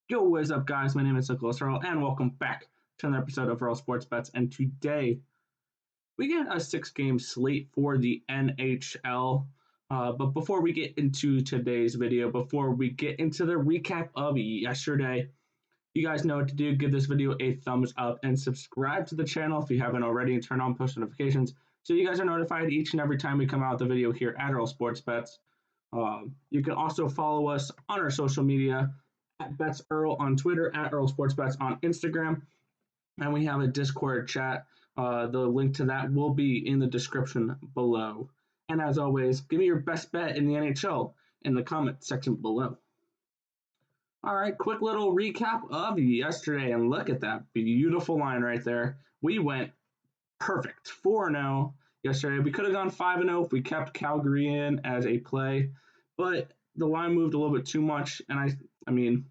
Yo, what is up, guys? My name is Nicholas Earl, and welcome back to another episode of Earl Sports Bets. And today, we get a six-game slate for the NHL. But before we get into today's video, before we get into the recap of yesterday, you guys know what to do. Give this video a thumbs up and subscribe to the channel if you haven't already, and turn on post notifications so you guys are notified each and every time we come out with a video here at Earl Sports Bets. You can also follow us on our social media at Bets Earl on Twitter, at Earl Sports Bets on Instagram, and we have a Discord chat. The link to that will be in the description below. And as always, give me your best bet in the NHL in the comment section below. All right, quick little recap of yesterday, and look at that beautiful line right there. We went perfect, 4-0 yesterday. We could have gone 5-0 if we kept Calgary in as a play, but the line moved a little bit too much, and I mean,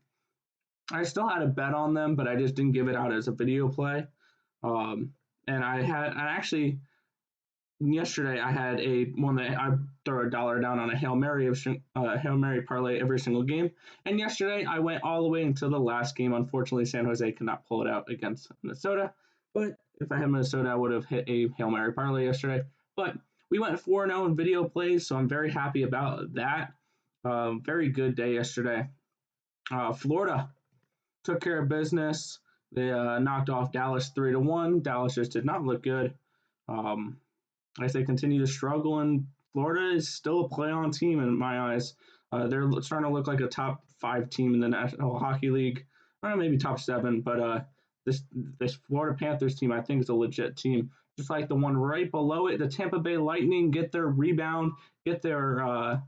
I still had a bet on them, but I just didn't give it out as a video play. And I actually yesterday I had one that I throw $1 down on a Hail Mary parlay every single game. And yesterday I went all the way until the last game. Unfortunately, San Jose could not pull it out against Minnesota. But if I had Minnesota, I would have hit a Hail Mary parlay yesterday. But we went 4-0 in video plays, so I'm very happy about that. Very good day yesterday. Florida took care of business. They knocked off Dallas 3-1. Dallas just did not look good. As they continue to struggle, and Florida is still a play-on team in my eyes. They're starting to look like a top 5 team in the National Hockey League, or maybe top 7. But this Florida Panthers team, I think, is a legit team. Just like the one right below it, the Tampa Bay Lightning get their rebound, get their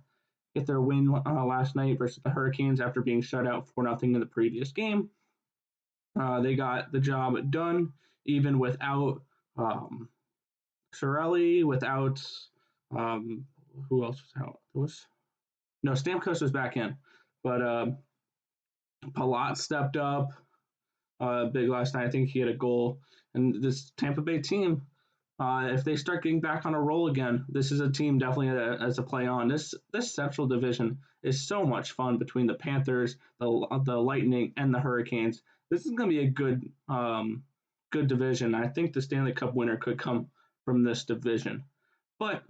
win last night versus the Hurricanes after being shut out 4-0 in the previous game. They got the job done, even without Sorelli, without who else was out? Stamkos was back in, but Palat stepped up big last night. I think he had a goal. And this Tampa Bay team, if they start getting back on a roll again, this is a team definitely as a play on. This Central Division is so much fun between the Panthers, the Lightning, and the Hurricanes. This is going to be a good division. I think the Stanley Cup winner could come from this division. But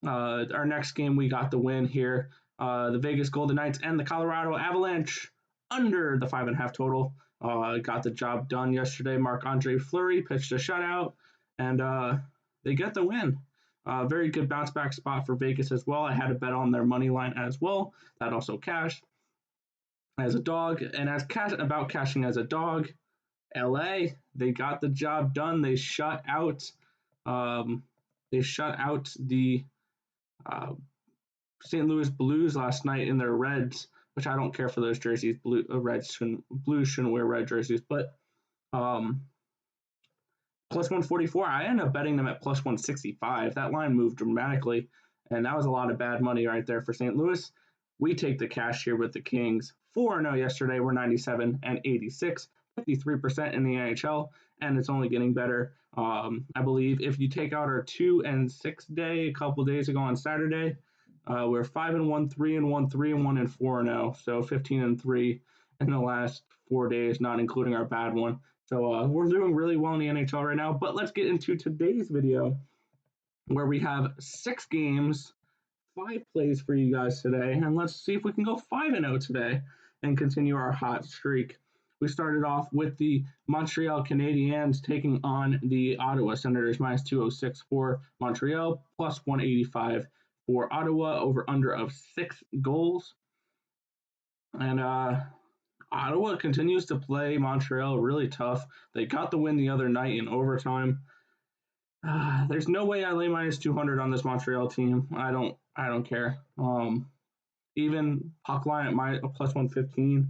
our next game, we got the win here. The Vegas Golden Knights and the Colorado Avalanche under the 5.5 total. Got the job done yesterday. Marc-Andre Fleury pitched a shutout, and they get the win. Very good bounce back spot for Vegas as well. I had a bet on their money line as well. That also cashed as a dog. And about cashing as a dog, LA, they got the job done. They shut out the St. Louis Blues last night in their Reds, which I don't care for those jerseys. Blues shouldn't wear red jerseys, but plus 144. I ended up betting them at plus 165. That line moved dramatically, and that was a lot of bad money right there for St. Louis. We take the cash here with the Kings. 4-0 yesterday. We're 97 and 86, 53% in the NHL, and it's only getting better. I believe if you take out our 2 and 6 day a couple days ago on Saturday, we're 5-1, 3-1, 3-1, and 4-0. So 15-3 in the last 4 days, not including our bad one. So we're doing really well in the NHL right now. But let's get into today's video, where we have 6 games, 5 plays for you guys today, and let's see if we can go 5-0 today and continue our hot streak. We started off with the Montreal Canadiens taking on the Ottawa Senators, minus 206 for Montreal, plus 185 for Ottawa, over under of 6 goals. And Ottawa continues to play Montreal really tough. They got the win the other night in overtime. There's no way I lay minus 200 on this Montreal team. I don't care. Even puck line at my plus 115.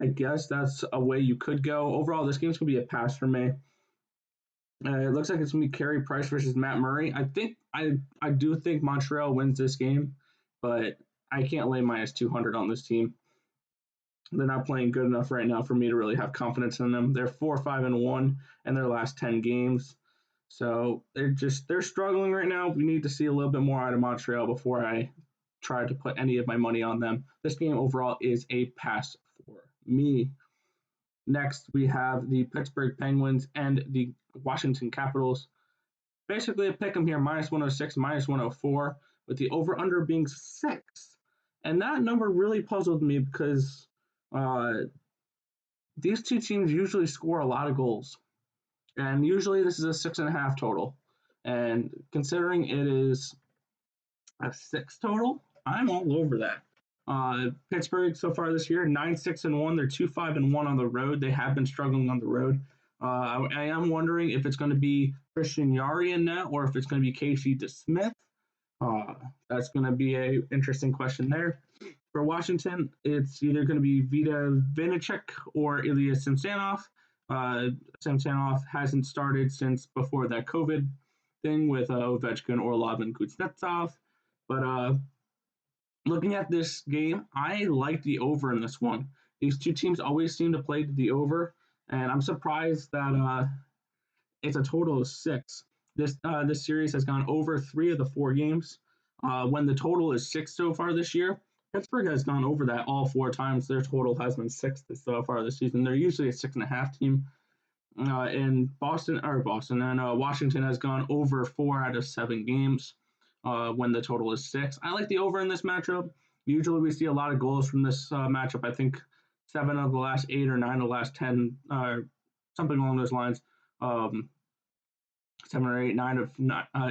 I guess that's a way you could go. Overall, this game's going to be a pass for me. It looks like it's going to be Carey Price versus Matt Murray. I do think Montreal wins this game, but I can't lay minus 200 on this team. They're not playing good enough right now for me to really have confidence in them. They're 4-5-1 in their last 10 games. So they're struggling right now. We need to see a little bit more out of Montreal before I try to put any of my money on them. This game overall is a pass for me. Next, we have the Pittsburgh Penguins and the Washington Capitals. Basically, a pick 'em here, minus 106, minus 104, with the over-under being 6. And that number really puzzled me because uh, these two teams usually score a lot of goals. And usually this is a 6.5 total. And considering it is a 6 total, I'm all over that. Pittsburgh so far this year, 9-6-1. They're 2-5-1 on the road. They have been struggling on the road. I am wondering if it's going to be Christian Yari in net or if it's going to be Casey DeSmith. Uh, that's going to be a interesting question there. For Washington, it's either going to be Vita Vinacek or Ilya Samsonov. Samsonov hasn't started since before that COVID thing with Ovechkin, Orlov, and Kuznetsov. But looking at this game, I like the over in this one. These two teams always seem to play the over, and I'm surprised that it's a total of 6. This series has gone over 3 of the 4 games. When the total is 6 so far this year, Pittsburgh has gone over that all 4 times. Their total has been 6 so far this season. They're usually a 6.5 team. In Boston and Washington has gone over 4 out of 7 games when the total is 6. I like the over in this matchup. Usually we see a lot of goals from this matchup. I think 7 of the last 8 or 9 of the last 10, something along those lines. 7 or 8,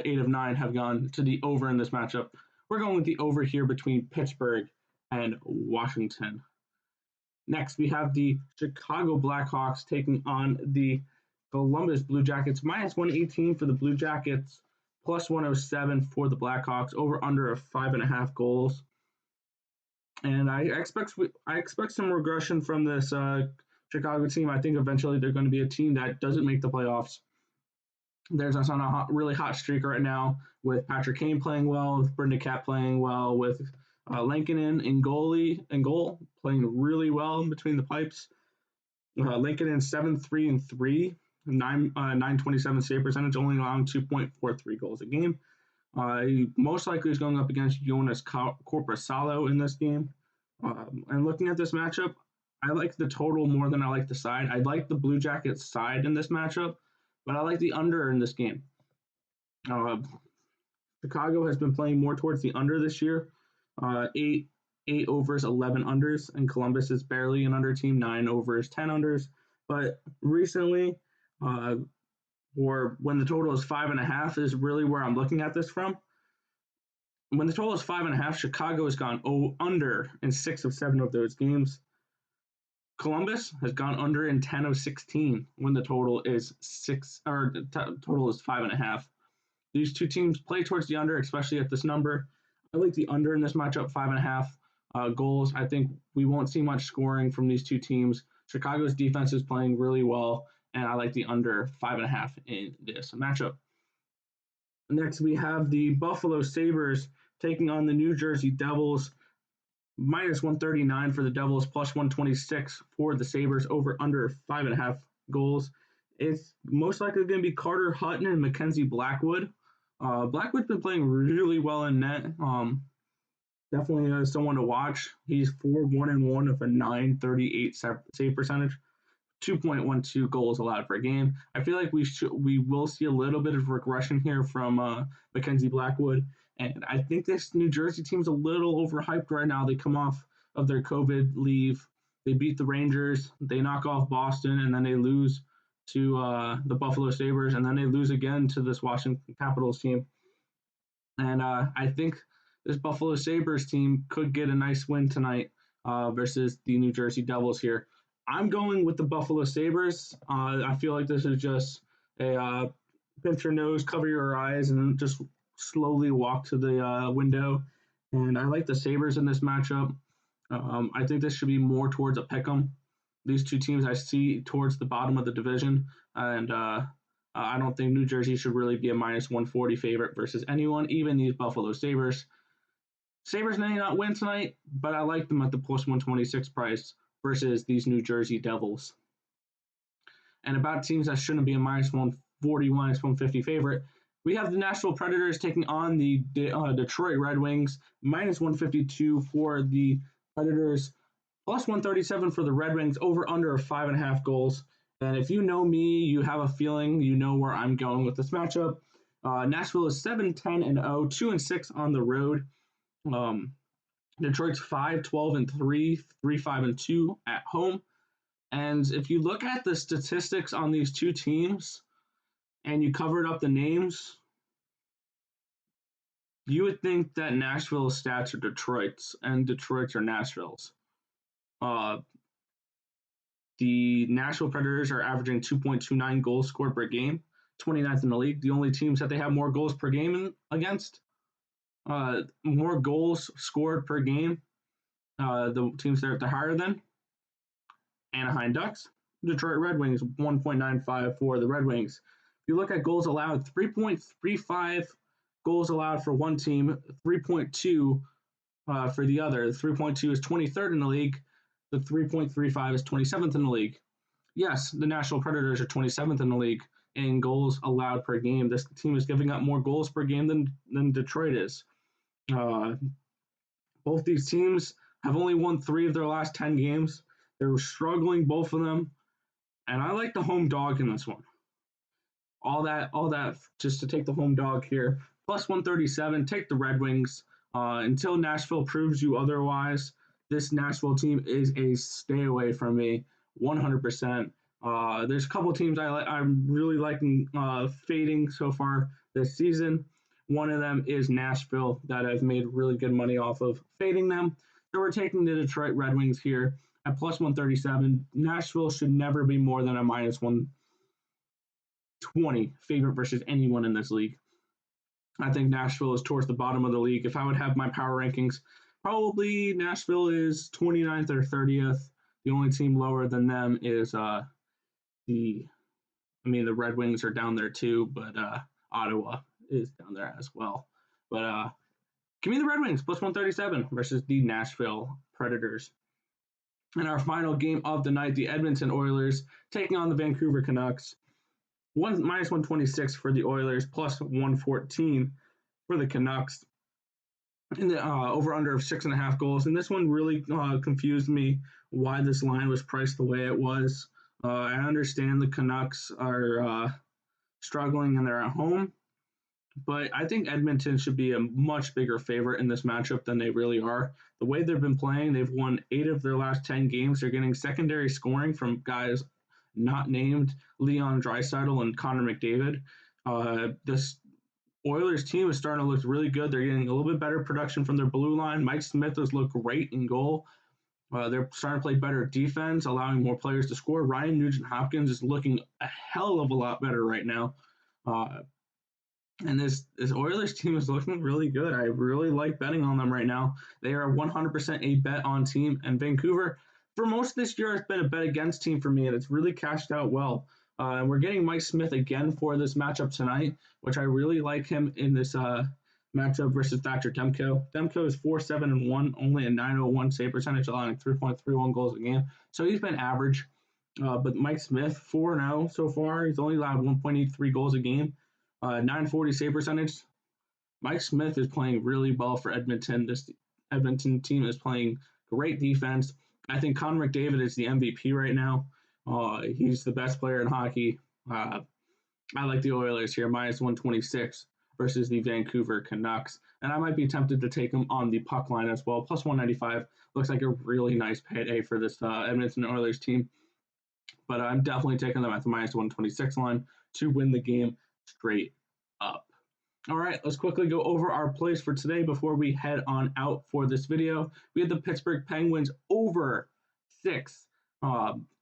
8 of 9 have gone to the over in this matchup. We're going with the over here between Pittsburgh and Washington. Next, we have the Chicago Blackhawks taking on the Columbus Blue Jackets. Minus 118 for the Blue Jackets, plus 107 for the Blackhawks, over under of 5.5 goals. And I expect some regression from this Chicago team. I think eventually they're going to be a team that doesn't make the playoffs. There's us on a really hot streak right now with Patrick Kane playing well, with Brendan Cat playing well, with Lankinen in goal, playing really well in between the pipes. Lankinen 7-3-3, 927 save percentage, only allowing 2.43 goals a game. He most likely is going up against Jonas Corposalo in this game. And looking at this matchup, I like the total more than I like the side. I like the Blue Jackets side in this matchup, but I like the under in this game. Chicago has been playing more towards the under this year. 8 overs, 11 unders, and Columbus is barely an under team, 9 overs, 10 unders. But recently, or when the total is 5.5 is really where I'm looking at this from. When the total is 5.5, Chicago has gone under in 6 of 7 of those games. Columbus has gone under in 10 of 16 when the total is 5.5. These two teams play towards the under, especially at this number. I like the under in this matchup, 5.5 goals. I think we won't see much scoring from these two teams. Chicago's defense is playing really well, and I like the under 5.5 in this matchup. Next, we have the Buffalo Sabres taking on the New Jersey Devils. Minus 139 for the Devils, plus 126 for the Sabres, over under 5.5 goals. It's most likely going to be Carter Hutton and Mackenzie Blackwood. Blackwood's been playing really well in net. Definitely someone to watch. He's 4-1-1 with a 938 save percentage, 2.12 goals allowed per game. I feel like we will see a little bit of regression here from Mackenzie Blackwood. And I think this New Jersey team's a little overhyped right now. They come off of their COVID leave. They beat the Rangers. They knock off Boston, and then they lose to the Buffalo Sabres, and then they lose again to this Washington Capitals team. And I think this Buffalo Sabres team could get a nice win tonight versus the New Jersey Devils here. I'm going with the Buffalo Sabres. I feel like this is just a pinch your nose, cover your eyes, and just slowly walk to the window. And I like the Sabres in this matchup. I think this should be more towards a pick'em. These two teams I see towards the bottom of the division, and I don't think New Jersey should really be a minus 140 favorite versus anyone, even these Buffalo Sabres. Sabres may not win tonight, but I like them at the plus 126 price versus these New Jersey Devils. And about teams that shouldn't be a minus 140, minus 150 favorite, we have the Nashville Predators taking on the Detroit Red Wings, minus 152 for the Predators. Plus 137 for the Red Wings, over under 5.5 goals. And if you know me, you have a feeling you know where I'm going with this matchup. Nashville is 7-10-0, 2-6 on the road. Detroit's 5-12-3, 3-5-2 at home. And if you look at the statistics on these two teams and you covered up the names, you would think that Nashville's stats are Detroit's and Detroit's are Nashville's. The Nashville Predators are averaging 2.29 goals scored per game, 29th in the league. The only teams that they have more goals per game against, more goals scored per game, the teams that are higher than Anaheim Ducks, Detroit Red Wings, 1.95 for the Red Wings. If you look at goals allowed, 3.35 goals allowed for one team, 3.2 for the other. The 3.2 is 23rd in the league. The 3.35 is 27th in the league. Yes, the Nashville Predators are 27th in the league in goals allowed per game. This team is giving up more goals per game than Detroit is. Both these teams have only won 3 of their last 10 games. They're struggling, both of them. And I like the home dog in this one. All that just to take the home dog here. Plus 137, take the Red Wings. Until Nashville proves you otherwise, this Nashville team is a stay away from me, 100%. There's a couple teams I'm really liking fading so far this season. One of them is Nashville, that I've made really good money off of fading them. So we're taking the Detroit Red Wings here at plus 137. Nashville should never be more than a minus 120 favorite versus anyone in this league. I think Nashville is towards the bottom of the league. If I would have my power rankings, probably Nashville is 29th or 30th. The only team lower than them is the Red Wings are down there too, but Ottawa is down there as well. But give me the Red Wings plus 137 versus the Nashville Predators. And our final game of the night, the Edmonton Oilers taking on the Vancouver Canucks. Minus 126 for the Oilers, plus 114 for the Canucks. In the over-under of 6.5 goals. And this one really confused me why this line was priced the way it was. I understand the Canucks are struggling and they're at home, but I think Edmonton should be a much bigger favorite in this matchup than they really are. The way they've been playing, they've won 8 of their last 10 games. They're getting secondary scoring from guys not named Leon Draisaitl and Connor McDavid. This Oilers team is starting to look really good. They're getting a little bit better production from their blue line. Mike Smith has looked great in goal. They're starting to play better defense, allowing more players to score. Ryan Nugent-Hopkins is looking a hell of a lot better right now. And this Oilers team is looking really good. I really like betting on them right now. They are 100% a bet on team. And Vancouver, for most of this year, has been a bet against team for me, and it's really cashed out well. And we're getting Mike Smith again for this matchup tonight, which I really like him in this matchup versus Thatcher Demko. Demko is 4-7-1, only a .901 save percentage, allowing 3.31 goals a game. So he's been average. But Mike Smith, 4-0 so far. He's only allowed 1.83 goals a game, 940 save percentage. Mike Smith is playing really well for Edmonton. This Edmonton team is playing great defense. I think Connor McDavid is the MVP right now. He's the best player in hockey. I like the Oilers here, minus 126 versus the Vancouver Canucks. And I might be tempted to take them on the puck line as well. Plus 195 looks like a really nice payday for this Edmonton Oilers team. But I'm definitely taking them at the minus 126 line to win the game straight up. All right, let's quickly go over our plays for today before we head on out for this video. We had the Pittsburgh Penguins over 6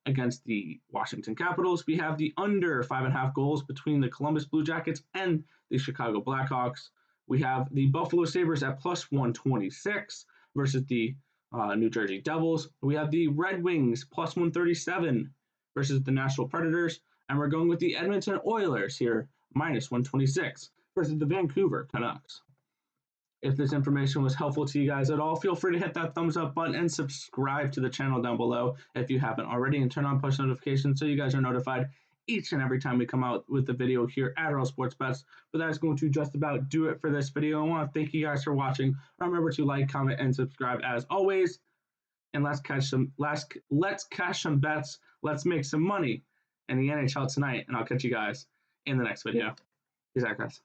against the Washington Capitals. We have the under 5.5 goals between the Columbus Blue Jackets and the Chicago Blackhawks. We have the Buffalo Sabres at plus 126 versus the New Jersey Devils. We have the Red Wings plus 137 versus the Nashville Predators. And we're going with the Edmonton Oilers here, minus 126 versus the Vancouver Canucks. If this information was helpful to you guys at all, feel free to hit that thumbs up button and subscribe to the channel down below if you haven't already, and turn on push notifications so you guys are notified each and every time we come out with the video here at RL Sports Bets. But that is going to just about do it for this video. I want to thank you guys for watching. Remember to like, comment, and subscribe as always. and let's cash some bets. Let's make some money in the NHL tonight. And I'll catch you guys in the next video. Peace out, guys.